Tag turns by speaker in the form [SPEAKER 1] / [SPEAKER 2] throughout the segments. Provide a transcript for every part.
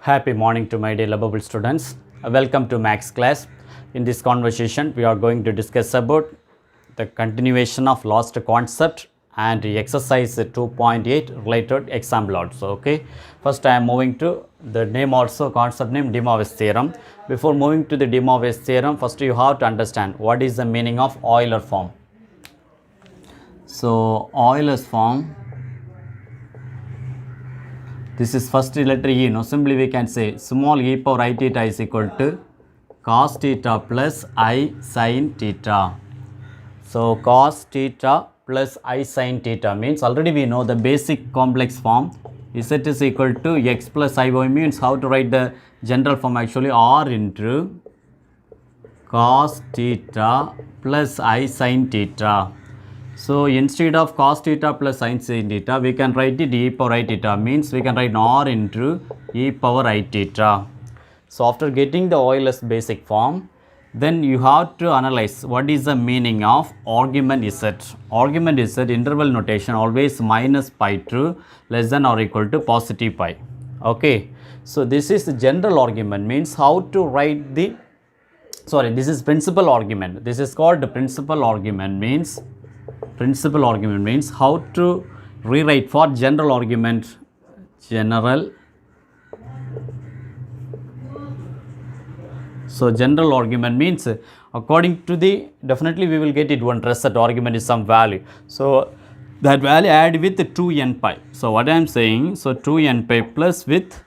[SPEAKER 1] Happy morning to my dear lovable students. Welcome to Max class. In this conversation, we are going to discuss about the continuation of last concept and exercise 2.8 related example also. Okay. First, I am moving to the name also, concept name de Moivers theorem. Before moving to the de Moivers theorem, first you have to understand what is the meaning of Euler form. So, Euler's form. This is first letter E, simply we can say small e power I theta is equal to cos theta plus I sin theta. So, cos theta plus I sin theta means already we know the basic complex form. Z is equal to x plus I y means how to write the general form actually R into cos theta plus I sin theta. So, instead of cos theta plus sin theta, we can write it e power I theta means we can write R into e power I theta. So, after getting the Euler's basic form, then you have to analyze what is the meaning of argument Z. Argument Z interval notation always minus pi to less than or equal to positive pi. Okay. So, this is the general argument means how to write the, this is principal argument. This is called the principal argument means how to rewrite for general argument. So, general argument means according to the, definitely we will get it one result argument is some value. So, that value add with 2n pi. So, what I am saying, so 2n pi plus with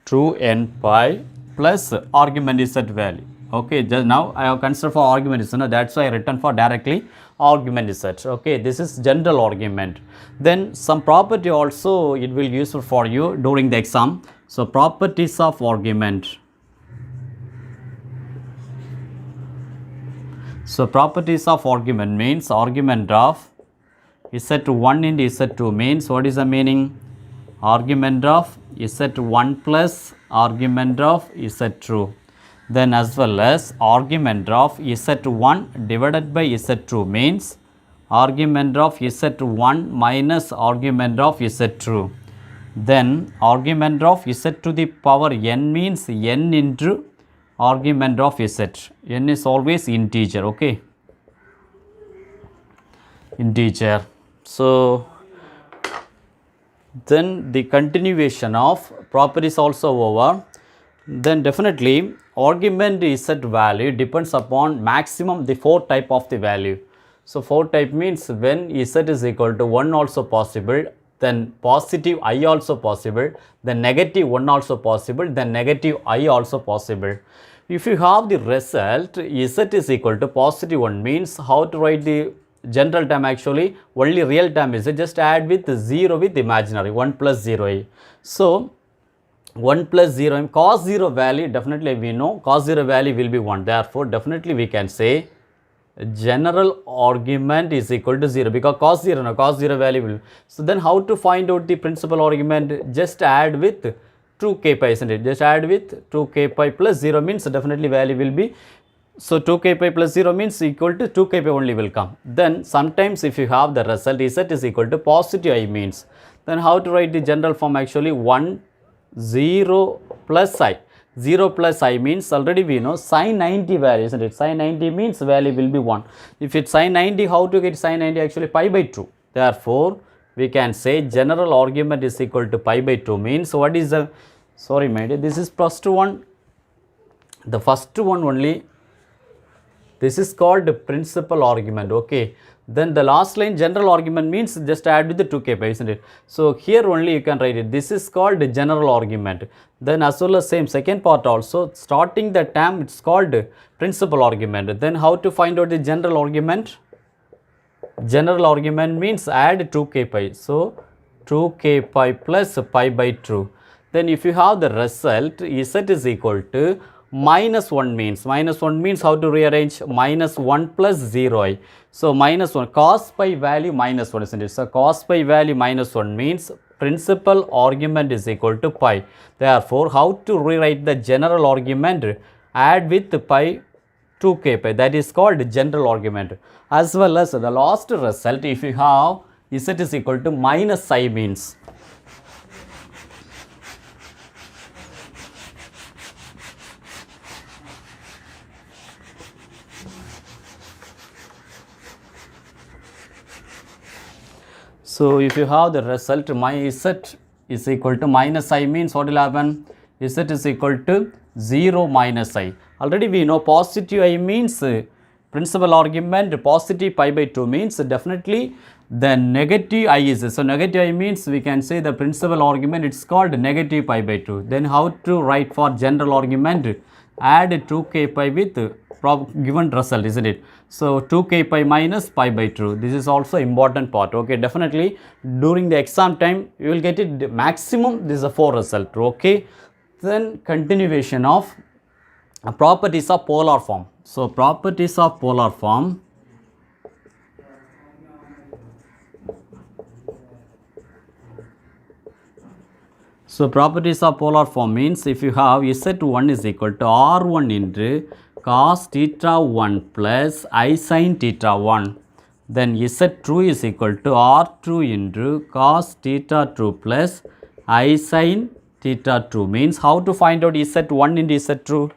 [SPEAKER 1] 2n pi plus argument is that value. Okay, just now I have considered for argument is, that's why I written for directly argument is that. Okay, this is general argument. Then some property also it will useful for you during the exam. So, properties of argument. So, properties of argument means argument of Z1 into Z2 means what is the meaning? Argument of Z1 plus argument of Z2. Then as well as argument of Z1 divided by Z2 means argument of Z1 minus argument of Z2. Then argument of Z to the power n means n into argument of Z. N is always integer, okay? Integer. So, then the continuation of properties also over. Then definitely argument Z value depends upon maximum the 4 type of the value. So, 4 type means when Z is equal to 1 also possible, then positive I also possible, then negative 1 also possible, then negative I also possible. If you have the result Z is equal to positive 1 means how to write the general term actually only real term is just add with 0 with imaginary 1 plus 0. So, 1 plus 0 cos 0 value definitely we know cos 0 value will be 1. Therefore, definitely we can say general argument is equal to 0 because cos 0 value will. So, then how to find out the principal argument? Just add with 2k pi, isn't it? Just add with 2k pi plus 0 means definitely value will be. So, 2k pi plus 0 means equal to 2k pi only will come. Then sometimes if you have the result Z is equal to positive I means, then how to write the general form actually 1 0 plus I. 0 plus I means already we know sin 90 value, isn't it? Sin 90 means value will be 1. If it's sin 90, how to get sin 90 actually pi by 2. Therefore, we can say general argument is equal to pi by 2 means what is the, this is first one. The first one only, this is called the principal argument, okay. Then the last line general argument means just add with the 2k pi, isn't it? So, here only you can write it. This is called general argument. Then as well as same second part also starting the term it's called principal argument. Then how to find out the general argument? General argument means add 2k pi. So, 2k pi plus pi by 2. Then if you have the result Z is equal to minus 1 means how to rearrange minus 1 plus 0 So, minus 1 cos pi value minus 1, isn't it? So, cos pi value minus 1 means principal argument is equal to pi. Therefore, how to rewrite the general argument? Add with pi 2k pi, that is called general argument. As well as the last result if you have Z is equal to minus I means So if you have the result my z is equal to minus I means what will happen? Z is equal to 0 minus I. Already we know positive I means principal argument, positive pi by 2 means definitely the negative I is. So negative I means we can say the principal argument it's called negative pi by 2. Then how to write for general argument? Add 2k pi with given result, isn't it? So 2k pi minus pi by 2. This is also important part. Okay, definitely during the exam time you will get it maximum. This is a 4 result. Okay, then continuation of properties of polar form. So properties of polar form. So properties of polar form means if you have Z1 is equal to R1 into cos theta 1 plus I sin theta 1, then Z2 is equal to R2 into cos theta 2 plus I sin theta 2 means how to find out Z1 into Z2?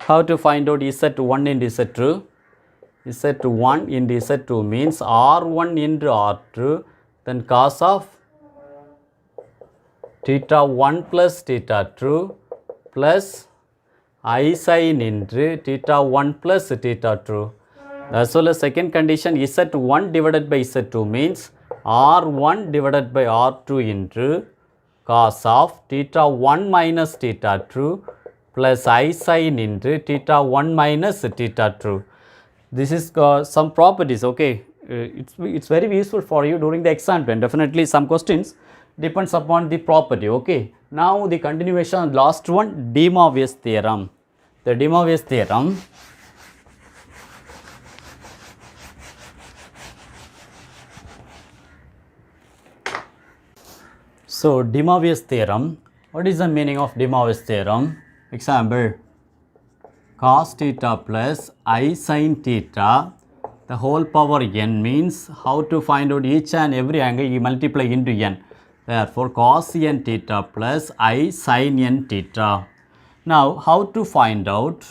[SPEAKER 1] How to find out Z1 into Z2? Z1 into Z2 means R1 into R2, then cos of theta 1 plus theta 2 plus I sin into theta 1 plus theta 2. As well as second condition Z1 divided by Z2 means R1 divided by R2 into cos of theta 1 minus theta 2 plus I sin into theta 1 minus theta 2. This is some properties. Okay, it's very useful for you during the exam time. Definitely some questions depends upon the property. Okay, now the continuation, last one, de Moivers theorem. The de Moivers theorem. So de Moivers theorem, what is the meaning of de Moivers theorem? Example, cos theta plus I sin theta the whole power n means how to find out each and every angle you multiply into n. Therefore, cos n theta plus I sin n theta. Now, how to find out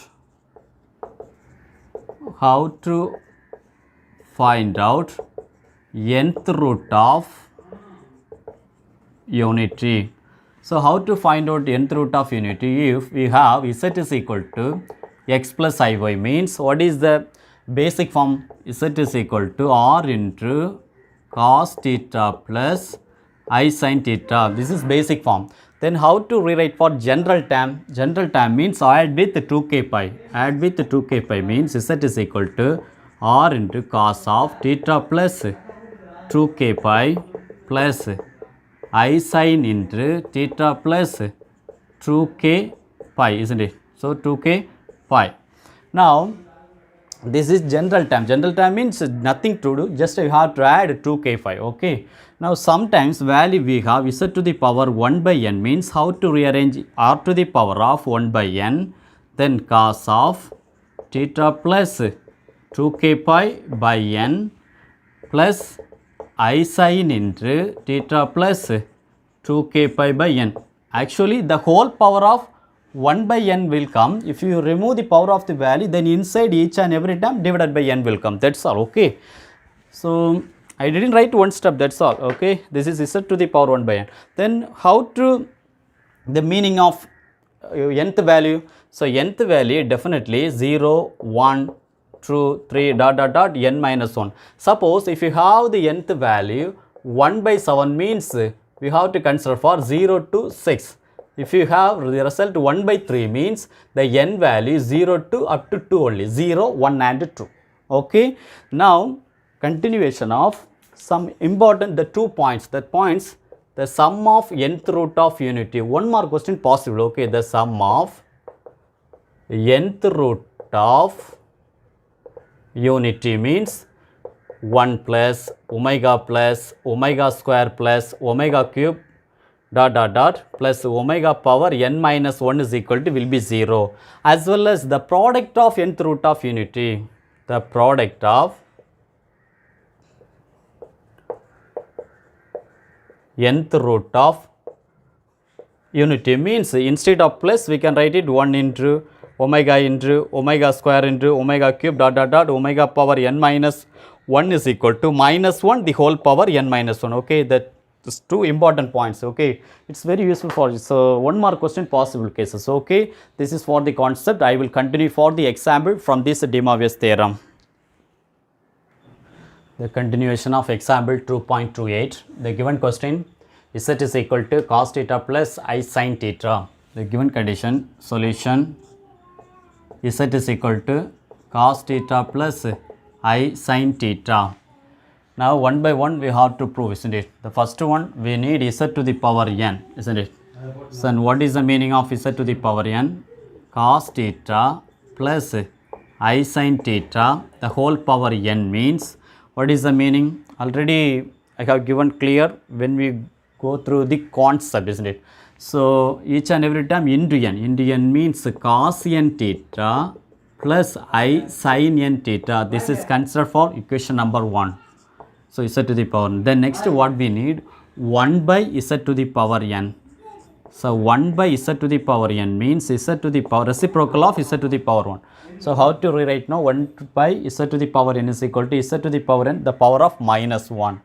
[SPEAKER 1] nth root of unity. So, how to find out nth root of unity? If we have z is equal to x plus iy means what is the basic form? Z is equal to r into cos theta plus I sin theta. This is basic form. Then how to rewrite for general term? General term means add with 2k pi. Add with 2k pi means z is equal to r into cos of theta plus 2k pi plus I sin into theta plus 2k pi, isn't it? So 2k pi. Now this is general term. General term means nothing to do, just you have to add 2k pi. Okay. Now sometimes value we have z to the power 1 by n means how to rearrange r to the power of 1 by n, then cos of theta plus 2k pi by n plus I sin into theta plus 2k pi by n. Actually, the whole power of 1 by n will come. If you remove the power of the value, then inside each and every term divided by n will come. That's all. Okay. So, I didn't write one step. That's all. Okay. This is z to the power 1 by n. Then, how to the meaning of nth value? So, nth value definitely 0, 1, 2, 3, dot, dot, dot, n minus 1. Suppose if you have the nth value 1 by 7 means we have to consider for 0 to 6. If you have the result 1 by 3 means the n value is 0 to up to 2 only, 0, 1 and 2. Okay. Now, continuation of some important, the 2 points, that points, the sum of nth root of unity. One more question possible. Okay. The sum of nth root of unity means 1 plus omega square plus omega cube dot dot dot plus omega power n minus 1 is equal to will be 0, as well as the product of nth root of unity. The product of nth root of unity means instead of plus we can write it 1 into omega square into omega cube dot dot dot omega power n minus 1 is equal to minus 1 the whole power n minus 1. Okay, that is two important points. Okay, it's very useful for you. So one more question, possible cases. Okay, this is for the concept. I will continue for the example from this de Moivers theorem. The continuation of example 2.28. The given question, z is equal to cos theta plus I sin theta. The given condition, solution, z is equal to cos theta plus I sin theta. Now one by one we have to prove, isn't it? The first one, we need z to the power n, isn't it? So what is the meaning of z to the power n? Cos theta plus I sin theta, the whole power n means, what is the meaning? Already I have given clear when we go through the concept, isn't it? So each and every time into n means cos n theta plus I sin n theta. This is considered for equation number 1. So z to the power n. Then next what we need, 1 by z to the power n. So 1 by z to the power n means z to the power reciprocal of z to the power 1. So how to rewrite now? 1 by z to the power n is equal to z to the power n, the power of minus 1.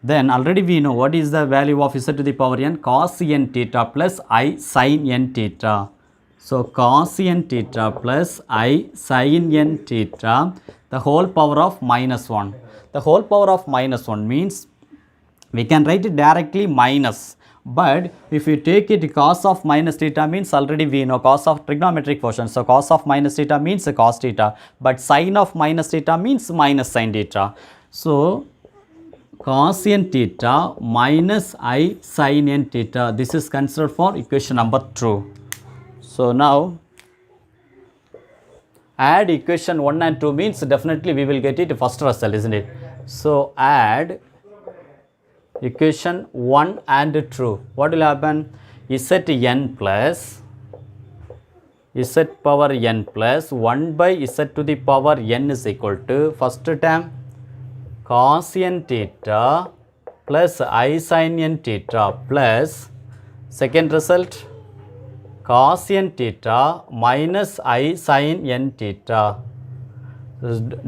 [SPEAKER 1] Then already we know what is the value of z to the power n, cos n theta plus I sin n theta. So cos n theta plus I sin n theta, the whole power of minus 1. The whole power of minus 1 means we can write it directly minus. But if you take it cos of minus theta means already we know cos of trigonometric function. So cos of minus theta means cos theta. But sin of minus theta means minus sin theta. So cos n theta minus I sin n theta. This is considered for equation number 2. So now add equation 1 and 2 means definitely we will get it first result, isn't it? So add equation 1 and 2. What will happen? Zn plus z power n plus 1 by z to the power n is equal to first term cos n theta plus I sin n theta plus second result cos n theta minus I sin n theta.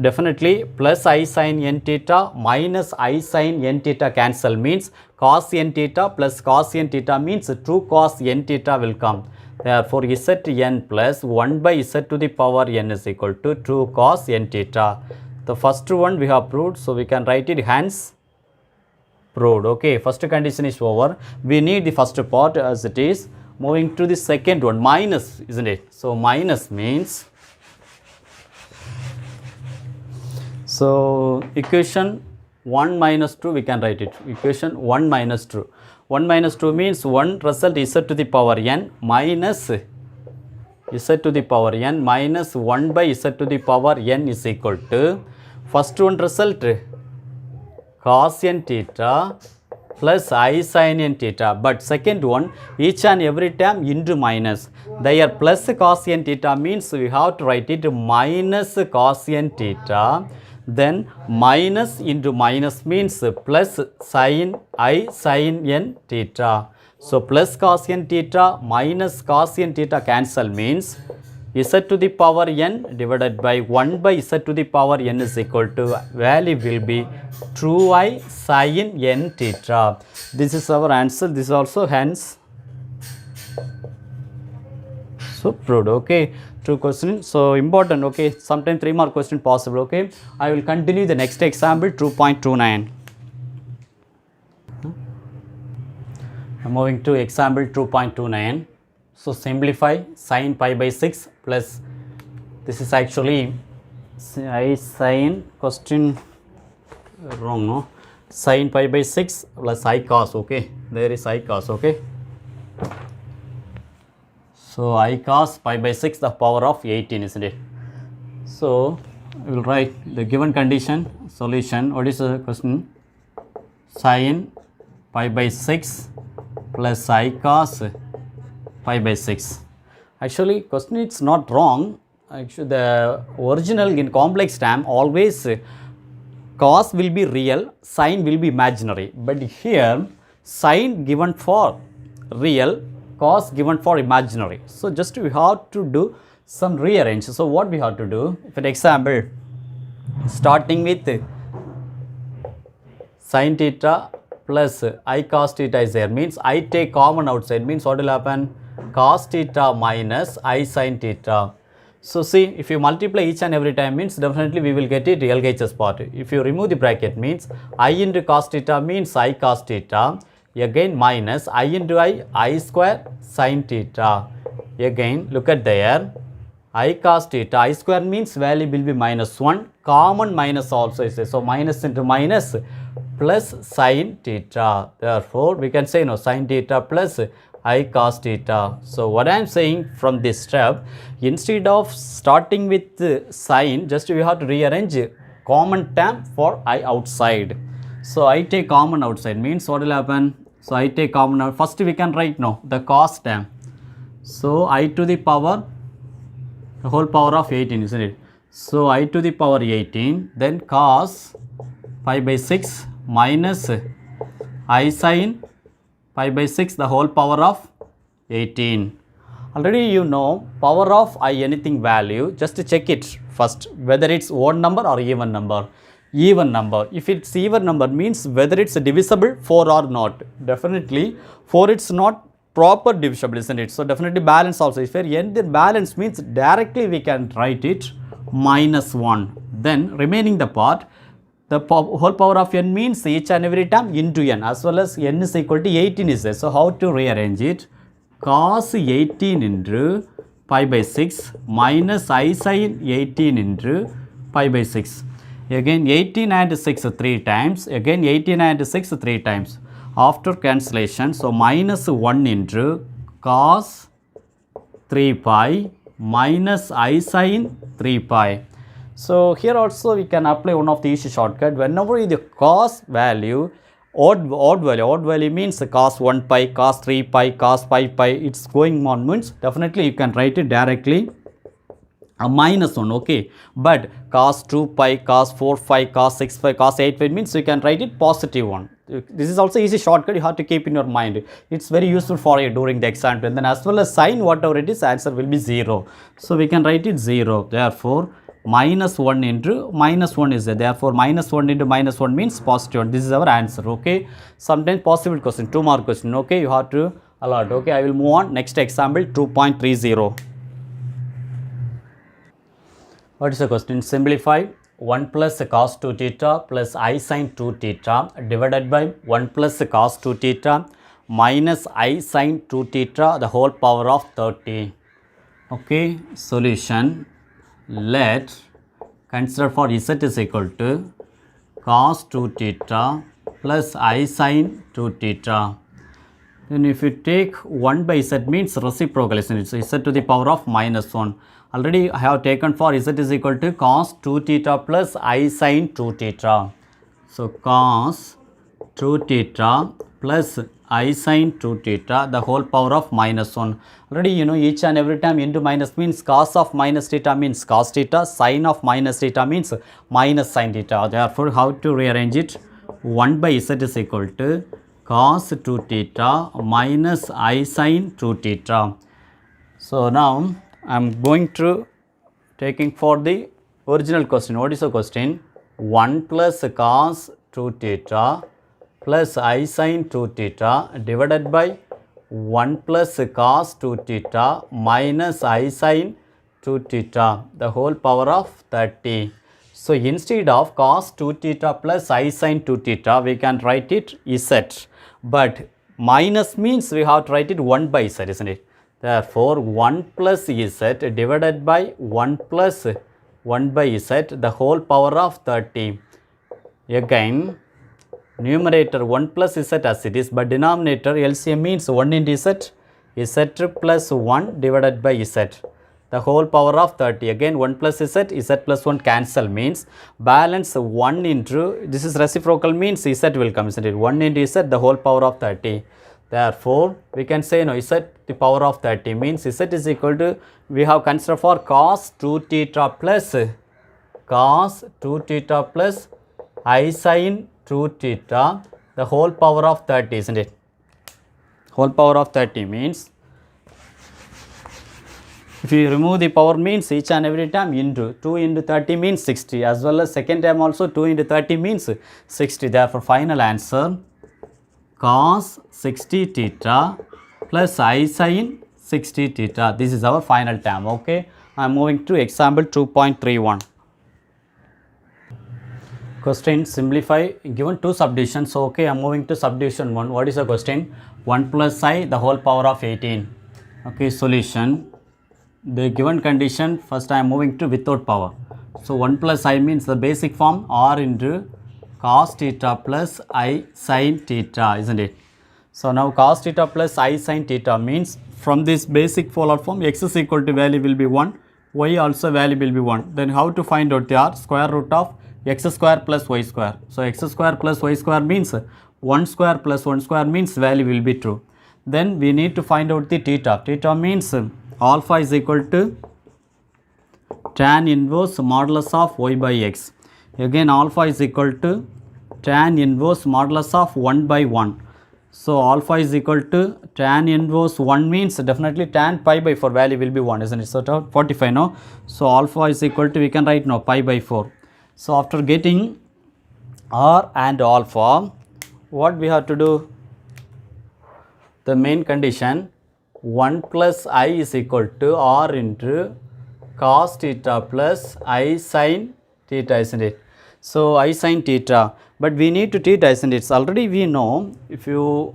[SPEAKER 1] Definitely plus I sin n theta minus I sin n theta cancel means cos n theta plus cos n theta means 2 cos n theta will come. Therefore Zn plus 1 by z to the power n is equal to 2 cos n theta. The first one we have proved, so we can write it hence proved. Okay, first condition is over. We need the first part as it is. Moving to the second one, minus, isn't it? So minus means, so equation 1 minus 2 we can write it. Equation 1 minus 2. 1 minus 2 means one result z to the power n minus z to the power n minus 1 by z to the power n is equal to first one result cos n theta plus I sin n theta, but second one each and every time into minus. There plus cos n theta means we have to write it minus cos n theta, then minus into minus means plus sin I sin n theta. So plus cos n theta minus cos n theta cancel means z to the power n divided by 1 by z to the power n is equal to value will be 2I sin n theta. This is our answer. This is also hence so proved. Okay, 2 questions. So important. Okay, sometimes 3 more question possible. Okay, I will continue the next example 2.29. I'm moving to example 2.29. So simplify sin pi by 6 plus, this is actually I sin question wrong, no, sin pi by 6 plus I cos. Okay, there is I cos. Okay, so I cos pi by 6 the power of 18, isn't it? So I will write the given condition, solution. What is the question? Sin pi by 6 plus I cos pi by 6. Actually question it's not wrong. Actually the original in complex term always cos will be real, sin will be imaginary. But here sin given for real, cos given for imaginary. So just we have to do some rearrange. So what we have to do, for example, starting with sin theta plus I cos theta is there, means I take common outside, means what will happen? Cos theta minus I sin theta. So see, if you multiply each and every time, means definitely we will get it LHS part. If you remove the bracket, means I into cos theta means I cos theta, again minus I into I square sin theta. Again look at there, I cos theta, I square means value will be minus 1, common minus also is there. So minus into minus plus sin theta. Therefore we can say no, sin theta plus I cos theta. So what I am saying from this step, instead of starting with sin, just we have to rearrange common term for I outside. So I take common outside, means what will happen? So I take common out. First we can write no, the cos term. So I to the power, the whole power of 18, isn't it? So I to the power 18, then cos pi by 6 minus I sin pi by 6, the whole power of 18. Already you know power of I anything value, just to check it first whether it's odd number or even number. Even number, if it's even number means whether it's divisible 4 or not. Definitely 4 it's not proper divisible, isn't it? So definitely balance also is fair. And the balance means directly we can write it minus 1. Then remaining the part, the whole power of n means each and every term into n, as well as n is equal to 18 is there. So how to rearrange it? Cos 18 into pi by 6 minus I sin 18 into pi by 6. Again 18 and 6 3 times, again 18 and 6 3 times. After cancellation, so minus 1 into cos 3 pi minus I sin 3 pi. So here also we can apply one of the easy shortcut. Whenever the cos value, odd value means cos 1 pi, cos 3 pi, cos 5 pi, it's going on means definitely you can write it directly a minus 1, okay. But cos 2 pi, cos 4 pi, cos 6 pi, cos 8 pi means you can write it positive 1. This is also easy shortcut you have to keep in your mind. It's very useful for you during the exam. And then as well as sin, whatever it is, answer will be 0. So we can write it 0. Therefore minus 1 into minus 1 is there. Therefore minus 1 into minus 1 means positive 1. This is our answer, okay. Sometimes possible question, 2 mark question, okay. You have to allot, okay. I will move on. Next example 2.30. What is the question? Simplify 1 plus cos 2 theta plus I sin 2 theta divided by 1 plus cos 2 theta minus I sin 2 theta, the whole power of 30. Okay, solution. Let consider for z is equal to cos 2 theta plus I sin 2 theta. Then if you take 1 by z means reciprocal, isn't it? So z to the power of minus 1. Already I have taken for z is equal to cos 2 theta plus I sin 2 theta. So cos 2 theta plus I sin 2 theta, the whole power of minus 1. Already you know each and every time into minus means cos of minus theta means cos theta, sin of minus theta means minus sin theta. Therefore how to rearrange it? 1 by z is equal to cos 2 theta minus I sin 2 theta. So now I am going to taking for the original question. What is the question? 1 plus cos 2 theta plus I sin 2 theta divided by 1 plus cos 2 theta minus I sin 2 theta, the whole power of 30. So instead of cos 2 theta plus I sin 2 theta, we can write it z. But minus means we have to write it 1 by z, isn't it? Therefore 1 plus z divided by 1 plus 1 by z, the whole power of 30. Again numerator 1 plus z as it is, but denominator LCM means 1 into z plus 1 divided by z, the whole power of 30. Again 1 plus z plus 1 cancel means balance 1 into, this is reciprocal means z will come, isn't it? 1 into z, the whole power of 30. Therefore we can say no, z the power of 30 means z is equal to, we have considered for cos 2 theta plus I sin 2 theta, the whole power of 30, isn't it? Whole power of 30 means If you remove the power means each and every time into 2 into 30 means 60, as well as second time also 2 into 30 means 60. Therefore, final answer cos 60 theta plus I sin 60 theta. This is our final term. Okay, I am moving to example 2.31. Question, simplify given two subdivisions. So, okay, I am moving to subdivision 1. What is the question? 1 plus I the whole power of 18. Okay, solution. The given condition, first I am moving to without power. So, 1 plus I means the basic form r into cos theta plus I sin theta, isn't it? So, now cos theta plus I sin theta means from this basic polar form x is equal to value will be 1, y also value will be 1. Then how to find out the r? Square root of x square plus y square. So, x square plus y square means 1 square plus 1 square means value will be true. Then we need to find out the theta. Theta means alpha is equal to tan inverse modulus of y by x. Again alpha is equal to tan inverse modulus of 1 by 1. So, alpha is equal to tan inverse 1 means definitely tan pi by 4 value will be 1, isn't it? So, 45 no. So, alpha is equal to, we can write now pi by 4. So, after getting r and alpha, what we have to do? The main condition 1 plus I is equal to r into cos theta plus I sin theta, isn't it? So, I sin theta, but we need to theta, isn't it? So, already we know if you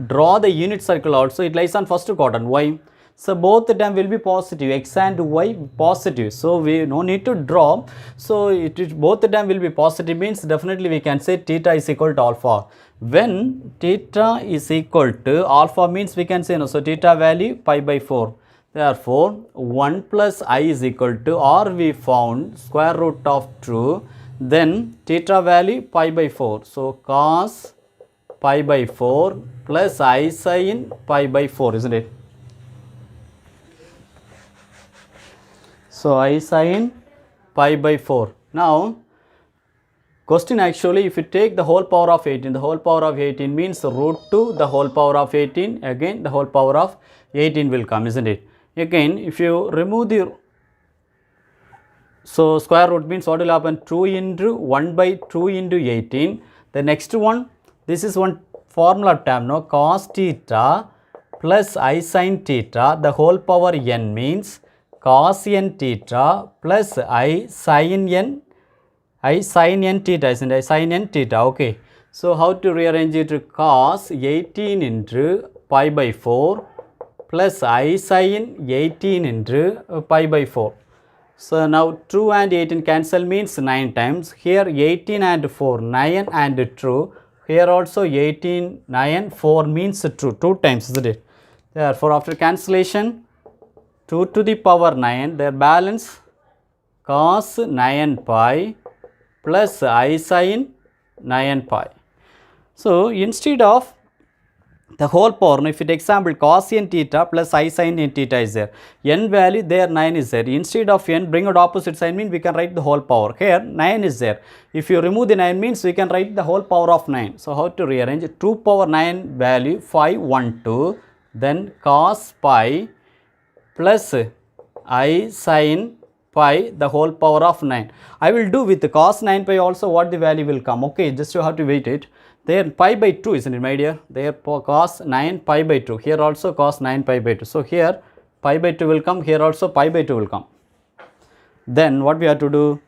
[SPEAKER 1] draw the unit circle also, it lies on first quadrant. Why? So, both the term will be positive, x and y positive. So, we no need to draw. So, both the term will be positive means definitely we can say theta is equal to alpha. When theta is equal to alpha means we can say no. So, theta value pi by 4. Therefore, 1 plus I is equal to, or we found square root of 2, then theta value pi by 4. So, cos pi by 4 plus I sin pi by 4, isn't it? So, I sin pi by 4. Now, question actually if you take the whole power of 18, the whole power of 18 means root 2 the whole power of 18, again the whole power of 18 will come, isn't it? Again if you remove the, so square root means what will happen? 2 into 1 by 2 into 18. The next one, this is one formula term, no, cos theta plus I sin theta the whole power n means cos n theta plus I sin n theta, isn't it? I sin n theta, okay. So, how to rearrange it? Cos 18 into pi by 4 plus I sin 18 into pi by 4. So, now 2 and 18 cancel means 9 times. Here 18 and 4, 9 and true. Here also 18, 9, 4 means true, 2 times, isn't it? Therefore, after cancellation, 2 to the power 9, their balance cos 9 pi plus I sin 9 pi. So, instead of the whole power, if it example cos n theta plus I sin n theta is there, n value there 9 is there. Instead of n, bring out opposite sign means we can write the whole power. Here 9 is there. If you remove the 9 means we can write the whole power of 9. So, how to rearrange? 2 power 9 value 512, then cos pi plus I sin pi the whole power of 9. I will do with the cos 9 pi also what the value will come. Okay, just you have to wait it. There pi by 2, isn't it, my dear? There cos 9 pi by 2. Here also cos 9 pi by 2. So, here pi by 2 will come. Here also pi by 2 will come. Then what we have to do?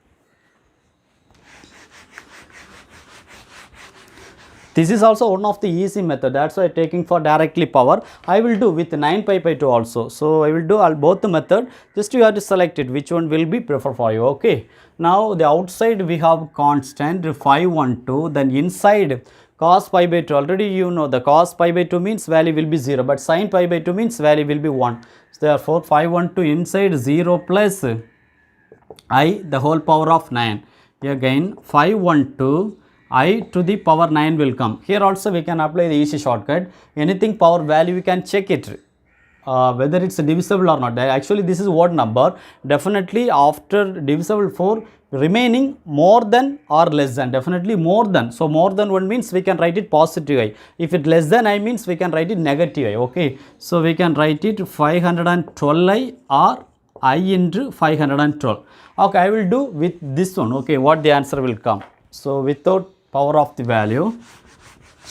[SPEAKER 1] This is also one of the easy method. That's why taking for directly power. I will do with 9 pi by 2 also. So, I will do both the method. Just you have to select it which one will be preferred for you. Okay. Now, the outside we have constant 512. Then inside cos pi by 2, already you know the cos pi by 2 means value will be 0, but sin pi by 2 means value will be 1. So, therefore, 512 inside 0 plus I the whole power of 9. Again 512 I to the power 9 will come. Here also we can apply the easy shortcut. Anything power value we can check it. Whether it's divisible or not. Actually this is odd number. Definitely after divisible 4 remaining more than or less than, definitely more than. So, more than 1 means we can write it positive I. If it less than I means we can write it negative I. Okay. So, we can write it 512 I or I into 512. Okay, I will do with this one. Okay, what the answer will come. So without power of the value,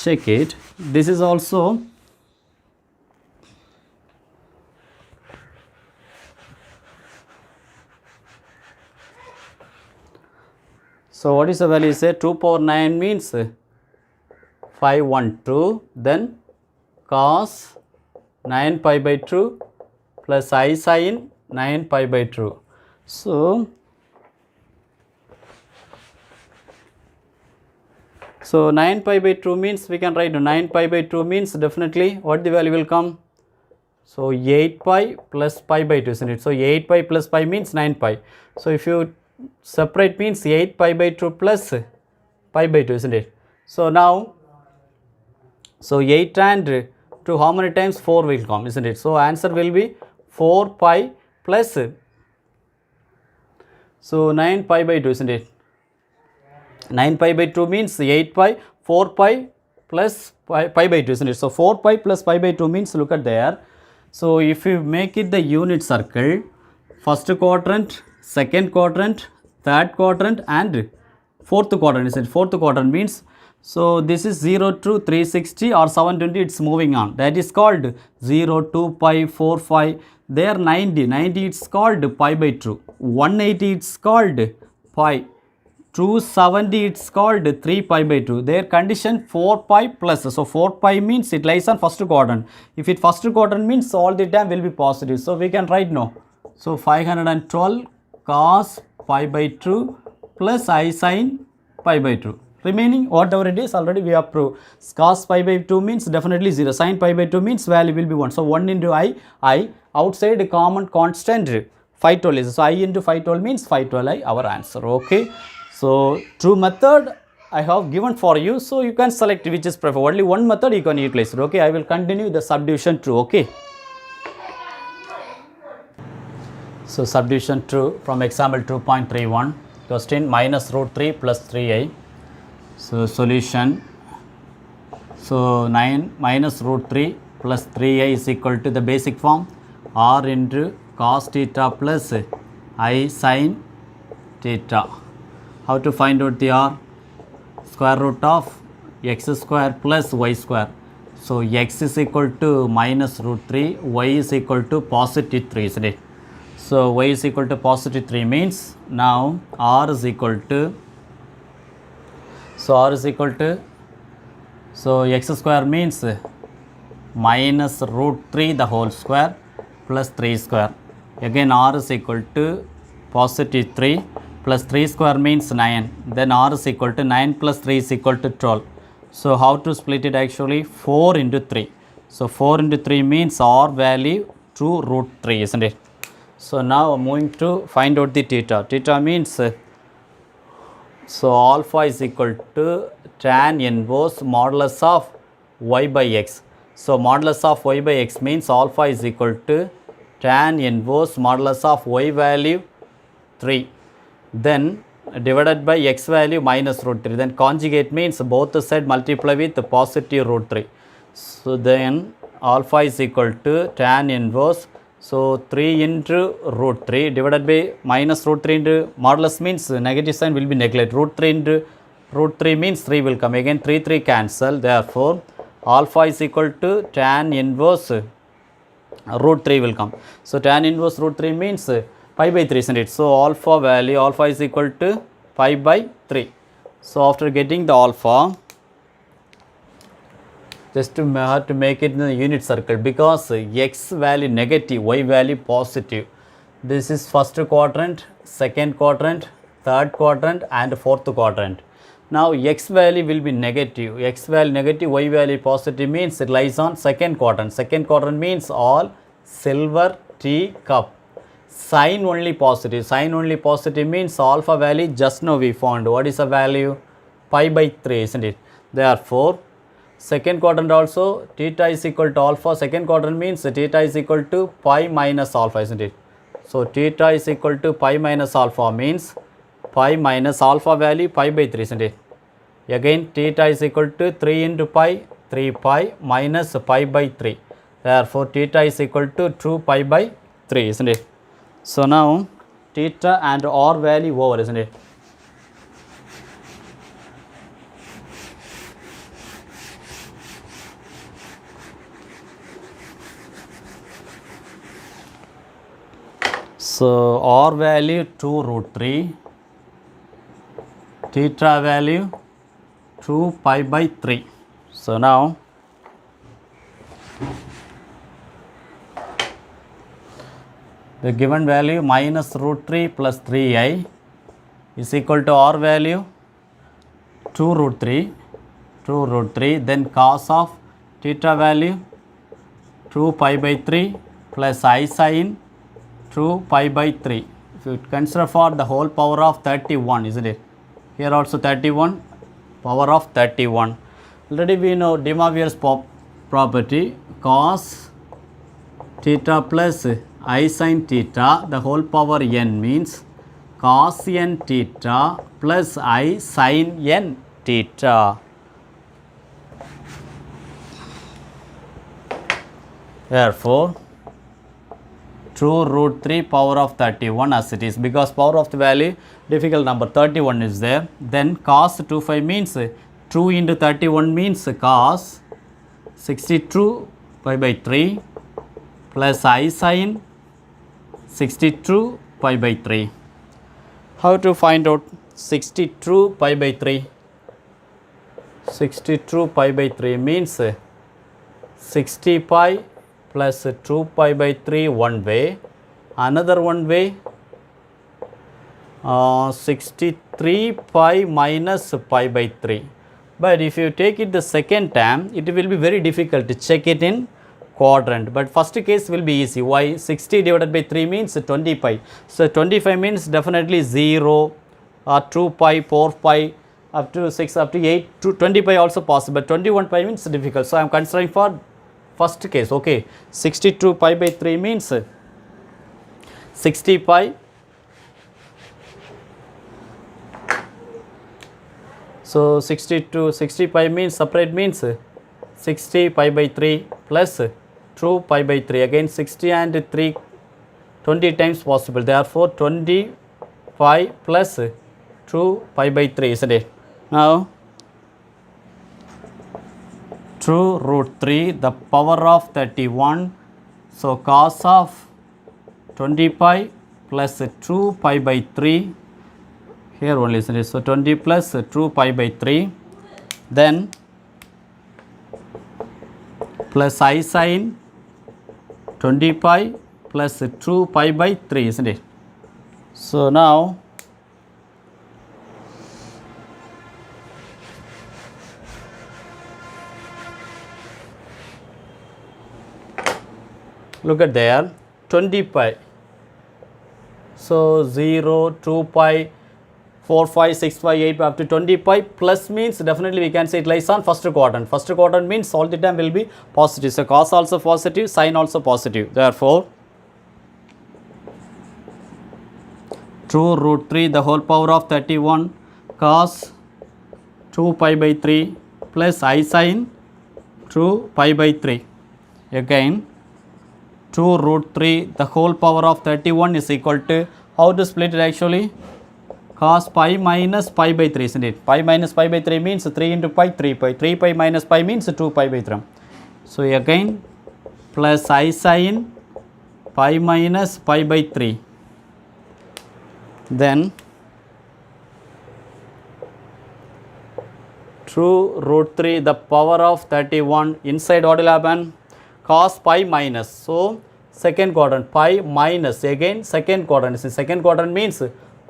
[SPEAKER 1] check it. This is also so what is the value? Say 2 power 9 means 512, then cos 9 pi by 2 plus I sin 9 pi by 2. So 9 pi by 2 means we can write 9 pi by 2 means definitely what the value will come. So 8 pi plus pi by 2, isn't it? So 8 pi plus pi means 9 pi. So if you separate means 8 pi by 2 plus pi by 2, isn't it? So now, so 8 and 2 how many times? 4 will come, isn't it? So answer will be 4 pi plus, so 9 pi by 2, isn't it? 9 pi by 2 means 8 pi, 4 pi plus pi by 2, isn't it? So 4 pi plus pi by 2 means, look at there. So if you make it the unit circle, first quadrant, second quadrant, third quadrant and fourth quadrant, is it? Fourth quadrant means, so this is 0 to 360 or 720, it's moving on. That is called 0, 2 pi, 4, 5. There 90, it's called pi by 2. 180 it's called pi. 270 it's called 3 pi by 2. Their condition 4 pi plus. So 4 pi means it lies on first quadrant. If it first quadrant means all the time will be positive. So we can write no. So 512 cos pi by 2 plus I sin pi by 2. Remaining whatever it is already we have proved. Cos pi by 2 means definitely 0. Sin pi by 2 means value will be 1. So 1 into I outside common constant 512 is. So I into 512 means 512 our answer. Okay. So true method I have given for you. So you can select which is preferred. Only one method you can utilize it. Okay. I will continue the subdivision true. Okay. So subdivision true from example 2.31. Question minus root 3 plus 3i. So solution. So 9 minus root 3 plus 3i is equal to the basic form r into cos theta plus I sin theta. How to find out the r? Square root of x square plus y square. So x is equal to minus root 3, y is equal to positive 3, isn't it? So y is equal to positive 3 means now r is equal to, so r is equal to, so x square means minus root 3 the whole square plus 3 square. Again r is equal to positive 3 plus 3 square means 9. Then r is equal to 9 plus 3 is equal to 12. So how to split it actually? 4 into 3. So 4 into 3 means r value to root 3, isn't it? So now moving to find out the theta. Theta means, so alpha is equal to tan inverse modulus of y by x. So modulus of y by x means alpha is equal to tan inverse modulus of y value 3. Then divided by x value minus root 3. Then conjugate means both side multiply with the positive root 3. So then alpha is equal to tan inverse, so 3 into root 3 divided by minus root 3 into modulus means negative sign will be neglected. Root 3 into root 3 means 3 will come. Again 3 cancel. Therefore alpha is equal to tan inverse root 3 will come. So tan inverse root 3 means pi by 3, isn't it? So alpha value, alpha is equal to pi by 3. So after getting the alpha, just to have to make it in the unit circle, because x value negative, y value positive. This is first quadrant, second quadrant, third quadrant and fourth quadrant. Now x value will be negative, x value negative, y value positive means it lies on second quadrant. Second quadrant means all silver tea cup. Sign only positive. Sign only positive means alpha value just now we found. What is the value? Pi by 3, isn't it? Therefore, second quadrant also theta is equal to alpha. Second quadrant means theta is equal to pi minus alpha, isn't it? So theta is equal to pi minus alpha means pi minus alpha value pi by 3, isn't it? Again theta is equal to 3 into pi, 3 pi minus pi by 3. Therefore theta is equal to 2 pi by 3, isn't it? So now theta and r value over, isn't it? So r value 2 root 3, theta value 2 pi by 3. So now the given value minus root 3 plus 3i is equal to r value 2 root 3, then cos of theta value 2 pi by 3 plus I sin 2 pi by 3. If you consider for the whole power of 31, isn't it? Here also 31, power of 31. Already we know De Moivre's property, cos theta plus I sin theta, the whole power n means cos n theta plus I sin n theta. Therefore, 2 root 3 power of 31 as it is, because power of the value difficult number 31 is there. Then cos 25 means 2 into 31 means cos 62 pi by 3 plus I sin 62 pi by 3. How to find out 62 pi by 3? 62 pi by 3 means 60 pi plus 2 pi by 3 one way, another one way 63 pi minus pi by 3. But if you take it the second time, it will be very difficult to check it in quadrant, but first case will be easy. Why? 60 divided by 3 means 20 pi. So 25 means definitely 0 or 2 pi, 4 pi, up to 6, up to 8, to 20 pi also possible, but 21 pi means difficult. So I am considering for first case. Okay, 62 pi by 3 means 60 pi. So 60 pi means separate means 60 pi by 3 plus 2 pi by 3. Again 60 and 3 20 times possible. Therefore 20 pi plus 2 pi by 3, isn't it? Now 2 root 3 the power of 31. So cos of 20 pi plus 2 pi by 3. Here only, isn't it? So 20 plus 2 pi by 3. Then plus I sin 20 pi plus 2 pi by 3, isn't it? So now look at there 20 pi. So 0, 2 pi, 4, 5, 6, 5, 8 up to 20 pi plus means definitely we can say it lies on first quadrant. First quadrant means all the time will be positive. So cos also positive, sin also positive. Therefore 2 root 3 the whole power of 31 cos 2 pi by 3 plus I sin 2 pi by 3. Again 2 root 3 the whole power of 31 is equal to, how to split it actually? Cos pi minus pi by 3, isn't it? Pi minus pi by 3 means 3 into pi, 3 pi. 3 pi minus pi means 2 pi by 3. So again plus I sin pi minus pi by 3. Then 2 root 3 the power of 31 inside what will happen? Cos pi minus. So second quadrant pi minus again second quadrant. Second quadrant means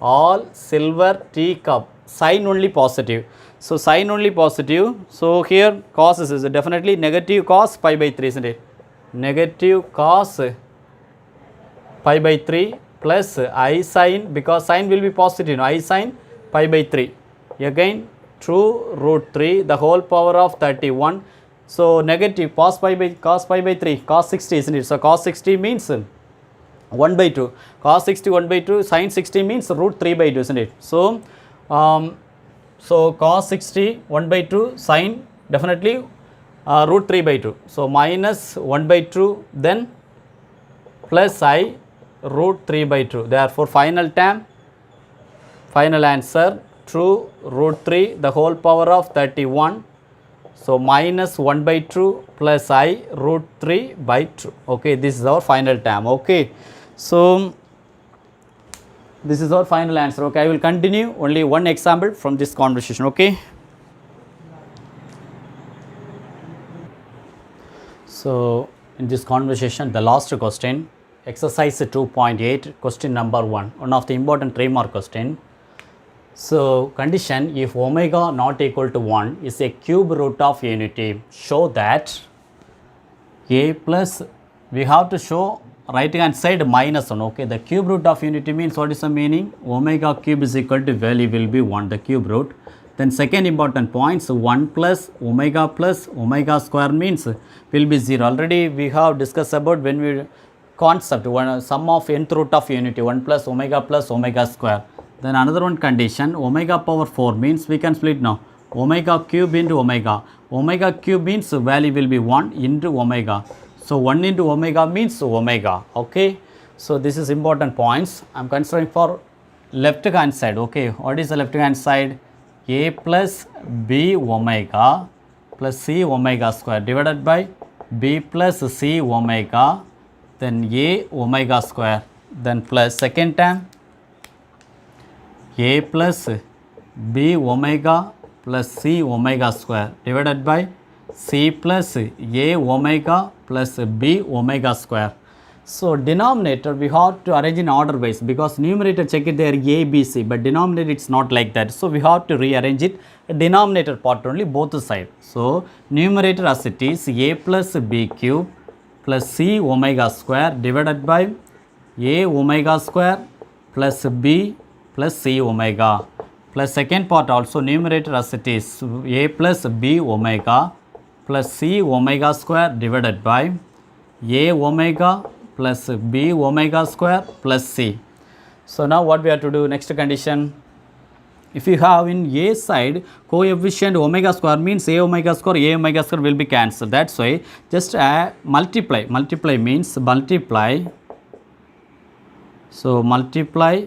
[SPEAKER 1] all silver teacup, sign only positive. So sign only positive. So here cos is definitely negative cos pi by 3, isn't it? Negative cos pi by 3 plus I sin, because sin will be positive, I sin pi by 3. Again 2 root 3 the whole power of 31. So negative cos pi by 3, cos 60, isn't it? So cos 60 means 1 by 2, cos 60 1 by 2, sin 60 means root 3 by 2, isn't it? So so cos 60 1 by 2, sin definitely root 3 by 2. So minus 1 by 2, then plus I root 3 by 2. Therefore, final answer true root 3 the whole power of 31. So, minus 1 by 2 plus I root 3 by 2. Okay, this is our final term. Okay, so this is our final answer. Okay, I will continue only one example from this conversation. Okay. So, in this conversation, the last question, exercise 2.8, question number 1, one of the important 3-mark question. So, condition if omega not equal to 1 is a cube root of unity, show that a plus, we have to show right hand side minus 1. Okay, the cube root of unity means what is the meaning? Omega cube is equal to value will be 1, the cube root. Then second important point, so 1 plus omega square means will be 0. Already we have discussed about when we concept sum of nth root of unity 1 plus omega square. Then another one condition, omega power 4 means we can split now omega cube into omega. Omega cube means value will be 1 into omega. So 1 into omega means omega. Okay, so this is important points. I am considering for left hand side. Okay, what is the left hand side? A plus b omega plus c omega square divided by b plus c omega, then a omega square, then plus second term a plus b omega plus c omega square divided by c plus a omega plus b omega square. So, denominator we have to arrange in order wise, because numerator check it there a, b, c, but denominator it is not like that. So, we have to rearrange it denominator part only both sides. So, numerator as it is a plus b cube plus c omega square divided by a omega square plus b plus c omega, plus second part also numerator as it is a plus b omega plus c omega square divided by a omega plus b omega square plus c. So, now what we have to do, next condition, if you have in a side coefficient omega square means a omega square will be cancelled. That is why just multiply means multiply. So, multiply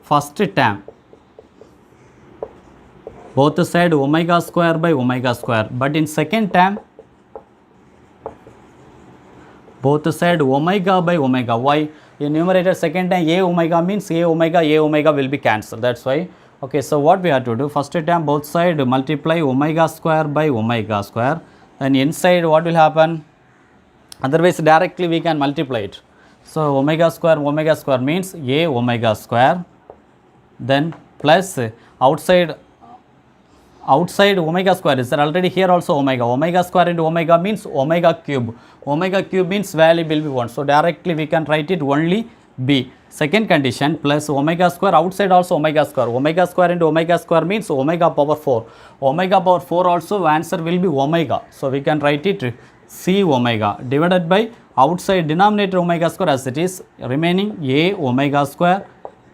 [SPEAKER 1] first term both side omega square by omega square, but in second term both side omega by omega. Why? In numerator second time a omega means a omega will be cancelled. That is why. Okay, so what we have to do, first time both side multiply omega square by omega square, and inside what will happen? Otherwise directly we can multiply it. So, omega square means a omega square, then plus outside omega square is there, already here also omega square into omega means omega cube means value will be 1. So, directly we can write it only b. Second condition, plus omega square, outside also omega square into omega square means omega power 4 also answer will be omega. So, we can write it c omega divided by outside denominator omega square as it is, remaining a omega square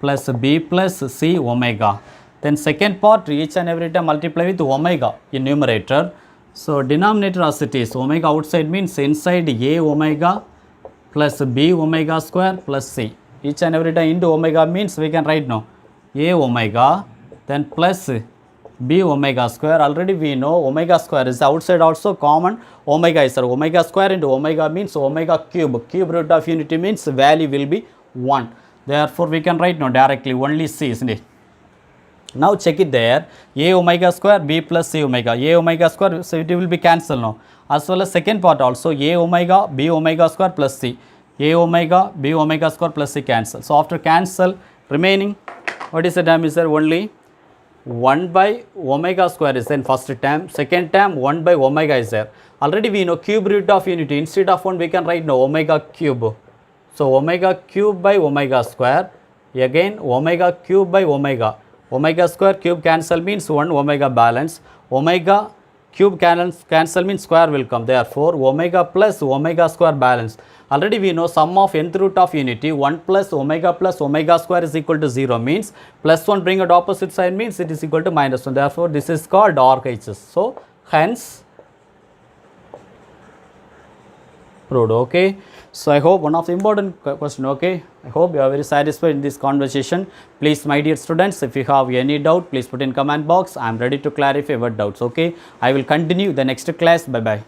[SPEAKER 1] plus b plus c omega. Then second part each and every time multiply with omega in numerator. So, denominator as it is omega outside means inside a omega plus b omega square plus c. Each and every time into omega means we can write now a omega, then plus b omega square. Already we know omega square is outside also common omega is there. Omega square into omega means omega cube root of unity means value will be 1. Therefore, we can write now directly only c, isn't it? Now, check it there a omega square b plus c omega, a omega square, so it will be cancelled now, as well as second part also a omega b omega square plus c, a omega b omega square plus c cancel. So, after cancel remaining what is the term is there, only 1 by omega square is in first term, second term 1 by omega is there. Already we know cube root of unity, instead of 1 we can write now omega cube. So, omega cube by omega square, again omega cube by omega square, cube cancel means 1 omega balance, omega cube cancel means square will come, therefore omega plus omega square balance. Already we know sum of nth root of unity 1 plus omega square is equal to 0 means plus 1 bring at opposite side means it is equal to minus 1, therefore this is called RHS. So, hence proved. Okay. So I hope one of the important question, okay. I hope you are very satisfied in this conversation. Please, my dear students, if you have any doubt, please put in comment box. I am ready to clarify your doubts, okay. I will continue the next class. Bye bye.